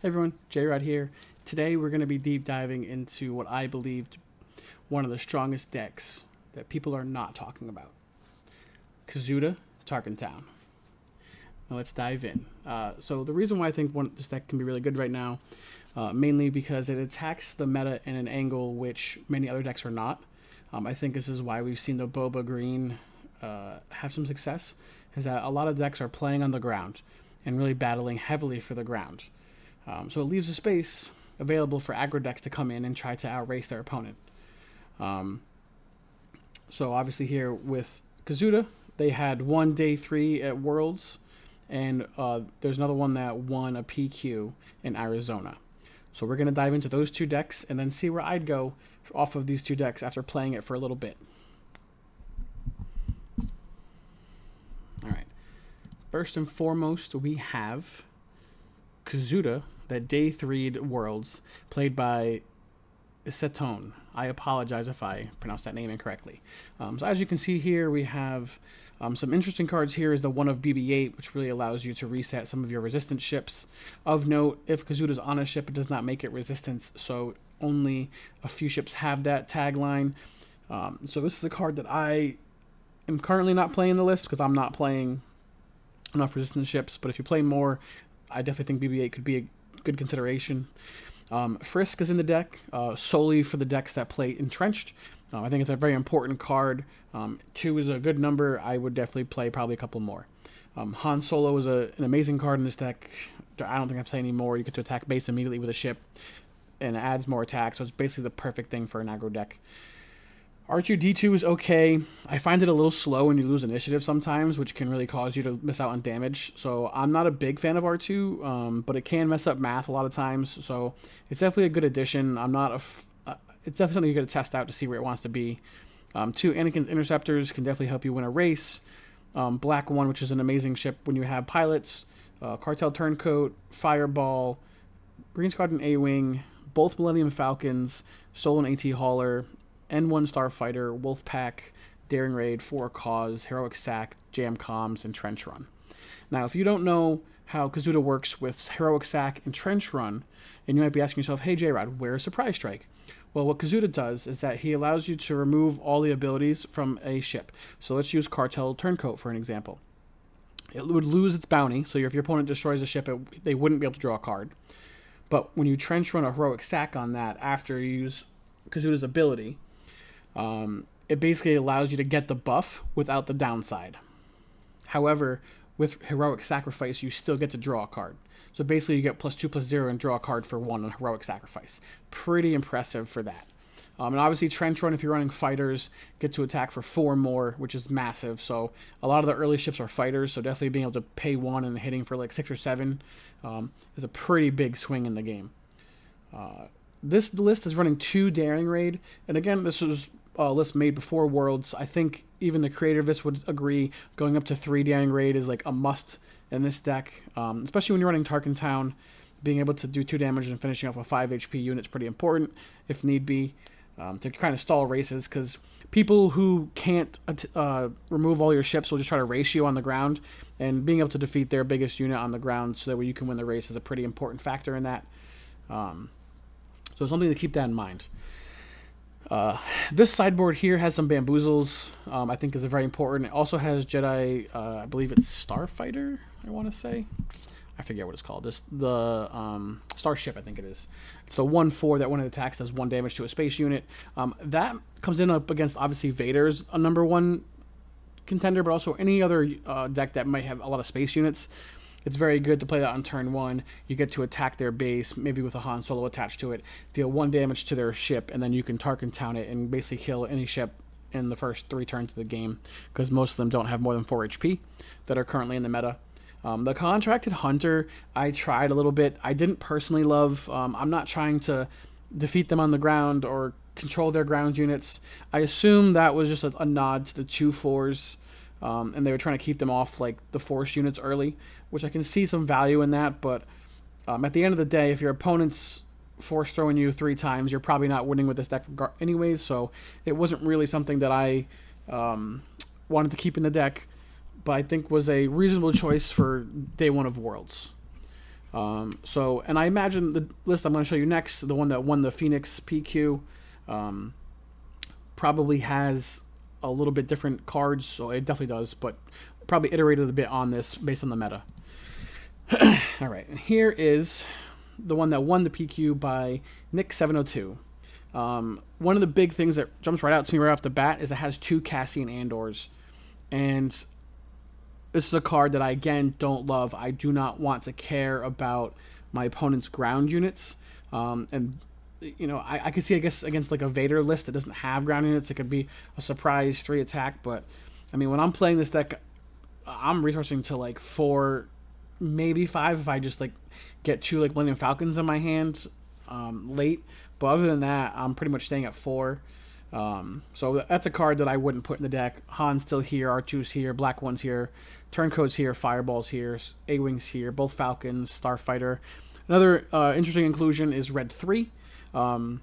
Hey everyone, Jrod here. Today we're going to be deep diving into what I believe one of the strongest decks that people are not talking about. Kazuda, Tarkentown. Now let's dive in. So the reason why I think this deck can be really good right now, mainly because it attacks the meta in an angle which many other decks are not. I think this is why we've seen the Boba Green have some success, is that a lot of decks are playing on the ground and really battling heavily for the ground. So it leaves a space available for aggro decks to come in and try to outrace their opponent. So obviously here with Kazuda, they had one day 3 at Worlds, and there's another one that won a PQ in Arizona. So we're going to dive into those two decks and then see where I'd go off of these two decks after playing it for a little bit. All right. First and foremost, we have Kazuda, that day 3 Worlds, played by Setone. I apologize if I pronounced that name incorrectly. So as you can see here, we have some interesting cards. Here is the one of BB-8, which really allows you to reset some of your resistance ships. Of note, if Kazuda's on a ship, it does not make it resistance, so only a few ships have that tagline. So this is a card that I am currently not playing the list because I'm not playing enough resistance ships, but if you play more, I definitely think BB-8 could be a good consideration. Frisk is in the deck solely for the decks that play Entrenched. I think it's a very important card. 2 is a good number. I would definitely play probably a couple more. Han Solo is an amazing card in this deck. I don't think I have to say any more. You get to attack base immediately with a ship, and it adds more attack, so it's basically the perfect thing for an aggro deck. R2-D2 is okay. I find it a little slow when you lose initiative sometimes, which can really cause you to miss out on damage. So I'm not a big fan of R2, but it can mess up math a lot of times. So it's definitely a good addition. It's definitely something you got to test out to see where it wants to be. 2, Anakin's Interceptors can definitely help you win a race. Black 1, which is an amazing ship when you have pilots. Cartel Turncoat, Fireball, Green Squadron A-Wing, both Millennium Falcons, Stolen AT Hauler, N1 Starfighter, Wolfpack, Daring Raid, For Cause, Heroic Sack, Jam Comms, and Trench Run. Now, if you don't know how Kazuda works with Heroic Sack and Trench Run, and you might be asking yourself, hey Jrod, where's Surprise Strike? Well, what Kazuda does is that he allows you to remove all the abilities from a ship. So let's use Cartel Turncoat for an example. It would lose its bounty, so if your opponent destroys a ship, they wouldn't be able to draw a card. But when you Trench Run a Heroic Sack on that after you use Kazuda's ability, it basically allows you to get the buff without the downside. However, with Heroic Sacrifice, you still get to draw a card. So basically, you get +2/+0 and draw a card for 1 on Heroic Sacrifice. Pretty impressive for that. And obviously, Trench Run, if you're running fighters, get to attack for 4 more, which is massive. So a lot of the early ships are fighters, so definitely being able to pay 1 and hitting for like 6 or 7 is a pretty big swing in the game. This list is running 2 Daring Raid, and again, this was a list made before Worlds. I think even the creator of this would agree going up to 3 Daring Raid is like a must in this deck, especially when you're running Tarkentown. Being able to do 2 damage and finishing off a 5 HP unit is pretty important, if need be, to kind of stall races, because people who can't remove all your ships will just try to race you on the ground, and being able to defeat their biggest unit on the ground so that way you can win the race is a pretty important factor in that. So something to keep that in mind. This sideboard here has some bamboozles, I think is very important. It also has Jedi, I believe it's Starfighter, I want to say. I forget what it's called. The Starship, I think it is. It's the 1/4 that when it attacks does 1 damage to a space unit. That comes in up against, obviously, Vader's a number 1 contender, but also any other deck that might have a lot of space units. It's very good to play that on turn 1. You get to attack their base, maybe with a Han Solo attached to it, deal 1 damage to their ship, and then you can Tarkentown it and basically kill any ship in the first 3 turns of the game, because most of them don't have more than 4 HP that are currently in the meta. The Contracted Hunter, I tried a little bit. I didn't personally love. I'm not trying to defeat them on the ground or control their ground units. I assume that was just a nod to the 2/4s. And they were trying to keep them off like the force units early, which I can see some value in that. But at the end of the day, if your opponent's force throwing you 3 times, you're probably not winning with this deck anyways. So it wasn't really something that I wanted to keep in the deck, but I think was a reasonable choice for day 1 of Worlds. And I imagine the list I'm going to show you next, the one that won the Phoenix PQ, probably has a little bit different cards, so it definitely does, but probably iterated a bit on this based on the meta. All right, and here is the one that won the PQ by Nick702. One of the big things that jumps right out to me right off the bat is it has 2 Cassian Andors, and this is a card that I, again, don't love. I do not want to care about my opponent's ground units. And, you know, I could see, I guess, against like a Vader list that doesn't have ground units, it could be a surprise 3 attack. But, I mean, when I'm playing this deck, I'm resourcing to like 4, maybe 5 if I just like get 2 like Millennium Falcons in my hand late. But other than that, I'm pretty much staying at 4. So that's a card that I wouldn't put in the deck. Han's still here, R2's here, Black One's here, Turncoat's here, Fireball's here, A-Wing's here, both Falcons, Starfighter. Another interesting inclusion is Red 3. I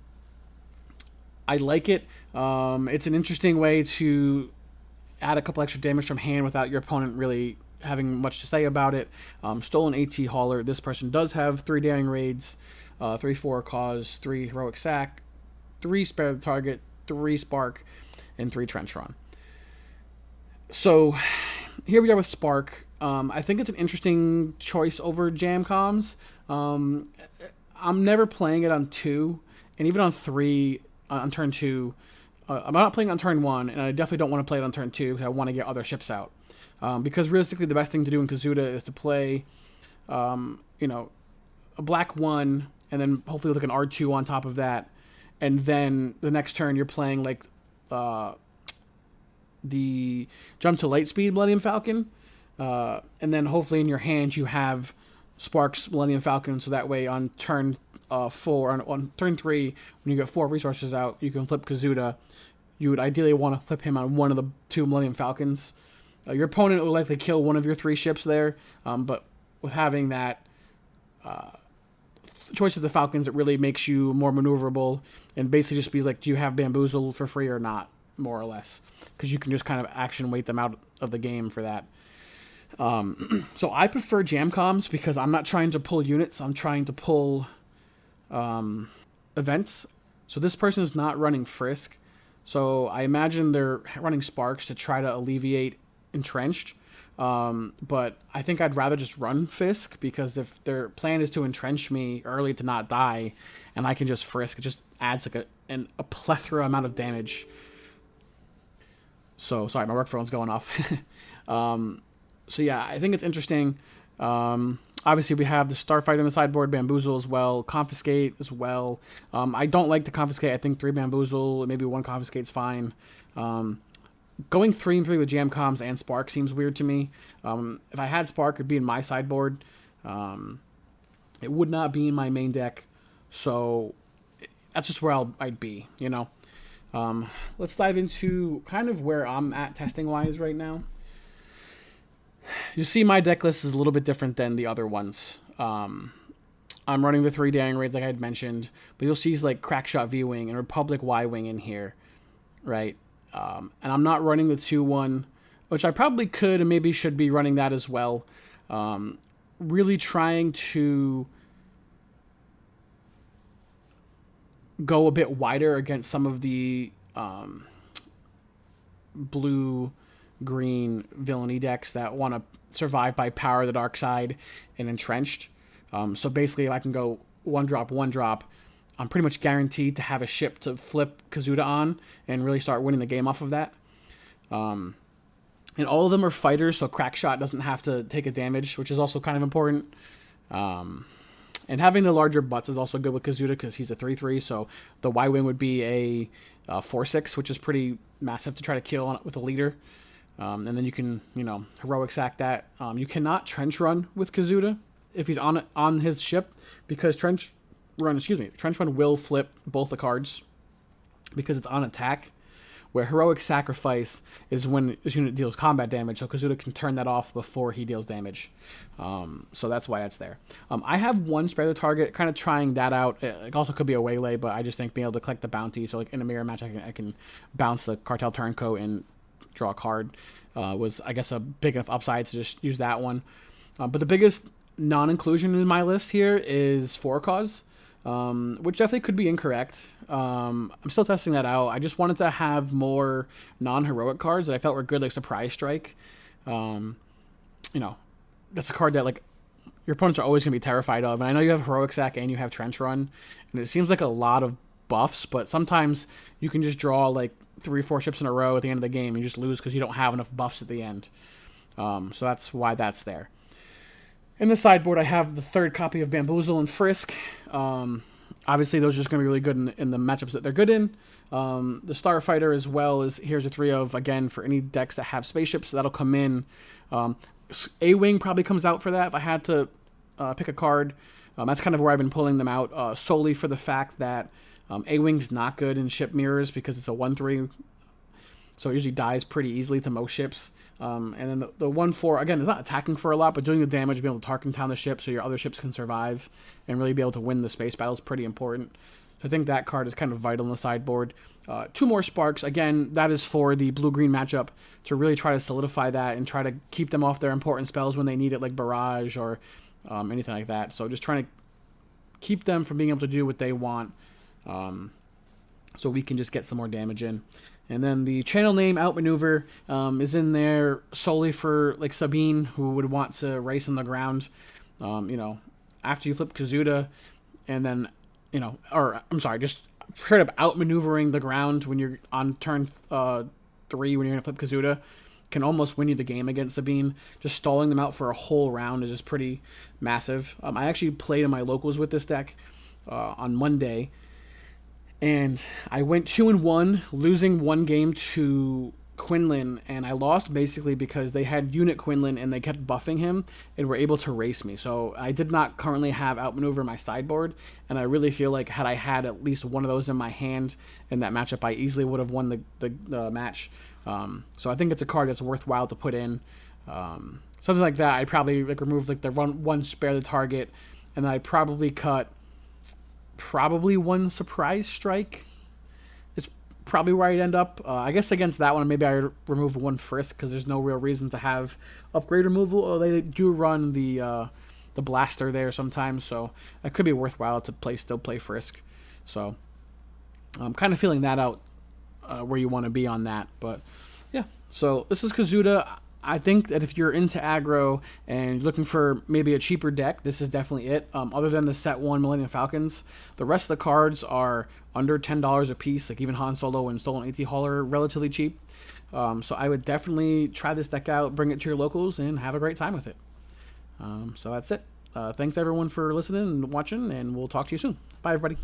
like it. It's an interesting way to add a couple extra damage from hand without your opponent really having much to say about it. Stolen AT Hauler. This person does have 3 Daring Raids, 3 4 Cause, 3 Heroic Sack, 3 Spare the Target, 3 Spark, and 3 Trench Run. So here we are with Spark. I think it's an interesting choice over Jam Comms. I'm never playing it on 2, and even on 3, on turn 2. I'm not playing on turn 1, and I definitely don't want to play it on turn 2 because I want to get other ships out. Because realistically, the best thing to do in Kazuda is to play, you know, a Black 1, and then hopefully like an R2 on top of that. And then the next turn you're playing like the Jump to Lightspeed Millennium Falcon. And then hopefully in your hand you have Sparks Millennium Falcon, so that way on turn 4, on turn 3, when you get 4 resources out, you can flip Kazuda. You would ideally want to flip him on one of the 2 Millennium Falcons. Your opponent will likely kill one of your 3 ships there, but with having that choice of the Falcons, it really makes you more maneuverable and basically just be like, do you have Bamboozle for free or not, more or less, because you can just kind of action weight them out of the game for that. So I prefer Jam Comms because I'm not trying to pull units, I'm trying to pull events. So this person is not running Frisk, so I imagine they're running Sparks to try to alleviate Entrenched. But I think I'd rather just run Fisk, because if their plan is to entrench me early to not die, and I can just Frisk, it just adds like a plethora amount of damage. So, sorry, my work phone's going off. So yeah, I think it's interesting. Obviously, we have the Starfighter on the sideboard, Bamboozle as well, Confiscate as well. I don't like the Confiscate. I think 3 Bamboozle, maybe 1 Confiscate's fine. Going 3 and 3 with Jam Comms and Spark seems weird to me. If I had Spark, it'd be in my sideboard. It would not be in my main deck, so that's just where I'd be, you know. Let's dive into kind of where I'm at testing-wise right now. You see my deck list is a little bit different than the other ones. I'm running the 3 Daring Raids like I had mentioned, but you'll see like Crackshot V-Wing and Republic Y-Wing in here, right? And I'm not running the 2-1, which I probably could and maybe should be running that as well. Really trying to go a bit wider against some of the blue-green villainy decks that want to survive by Power of the Dark Side and Entrenched. So basically, if I can go 1-drop, 1-drop, I'm pretty much guaranteed to have a ship to flip Kazuda on and really start winning the game off of that. And all of them are fighters, so Crackshot doesn't have to take a damage, which is also kind of important. And having the larger butts is also good with Kazuda because he's a 3-3, so the Y-Wing would be a 4-6, which is pretty massive to try to kill with a leader. And then you can, you know, heroic sack that. You cannot trench run with Kazuda if he's on his ship, because trench run will flip both the cards because it's on attack, where heroic sacrifice is when this unit deals combat damage, so Kazuda can turn that off before he deals damage. So that's why that's there. I have 1 spare the target, kind of trying that out. It also could be a waylay, but I just think being able to collect the bounty, so like in a mirror match I can bounce the Cartel Turncoat and draw a card, was I guess a big enough upside to just use that one. But the biggest non-inclusion in my list here is For Cause, which definitely could be incorrect. I'm still testing that out. I just wanted to have more non-heroic cards that I felt were good, like Surprise Strike. You know, that's a card that like your opponents are always going to be terrified of. And I know you have Heroic Sack and you have Trench Run, and it seems like a lot of buffs, but sometimes you can just draw like 3-4 ships in a row at the end of the game and you just lose because you don't have enough buffs at the end. So that's why that's there. In the sideboard, I have the third copy of Bamboozle and Frisk. Obviously, those are just going to be really good in the matchups that they're good in. The Starfighter as well is here's a 3 of, again, for any decks that have spaceships, that'll come in. A-Wing probably comes out for that if I had to pick a card. That's kind of where I've been pulling them out, solely for the fact that A-Wing's not good in ship mirrors because it's a 1/3, so it usually dies pretty easily to most ships. And then the 1/4, again, it's not attacking for a lot, but doing the damage, being able to Tarkin Town the ship so your other ships can survive and really be able to win the space battle is pretty important. So I think that card is kind of vital in the sideboard. 2 more Sparks. Again, that is for the blue-green matchup to really try to solidify that and try to keep them off their important spells when they need it, like Barrage or anything like that. So just trying to keep them from being able to do what they want, so we can just get some more damage in. And then the channel name Outmaneuver is in there solely for like Sabine, who would want to race on the ground. After you flip Kazuda, and then just straight up outmaneuvering the ground when you're on turn 3 when you're gonna flip Kazuda can almost win you the game against Sabine. Just stalling them out for a whole round is just pretty massive. I actually played in my locals with this deck on Monday. And I went 2-1, losing 1 game to Quinlan, and I lost basically because they had unit Quinlan and they kept buffing him and were able to race me. So I did not currently have Outmaneuver in my sideboard, and I really feel like had I had at least one of those in my hand in that matchup, I easily would have won the match. So I think it's a card that's worthwhile to put in. Something like that, I'd probably remove the one spare the target, and then I'd probably cut one Surprise Strike. It's probably where I'd end up. I guess against that one, maybe I'd remove 1 Frisk because there's no real reason to have upgrade removal. Oh, they do run the blaster there sometimes, so it could be worthwhile to still play Frisk. So I'm kind of feeling that out where you want to be on that. But yeah, so this is Kazuda. I think that if you're into aggro and looking for maybe a cheaper deck, this is definitely it. Other than the set 1 Millennium Falcons, the rest of the cards are under $10 a piece. Like even Han Solo and Stolen AT Hauler are relatively cheap. So I would definitely try this deck out, bring it to your locals, and have a great time with it. So that's it. Thanks everyone for listening and watching, and we'll talk to you soon. Bye everybody.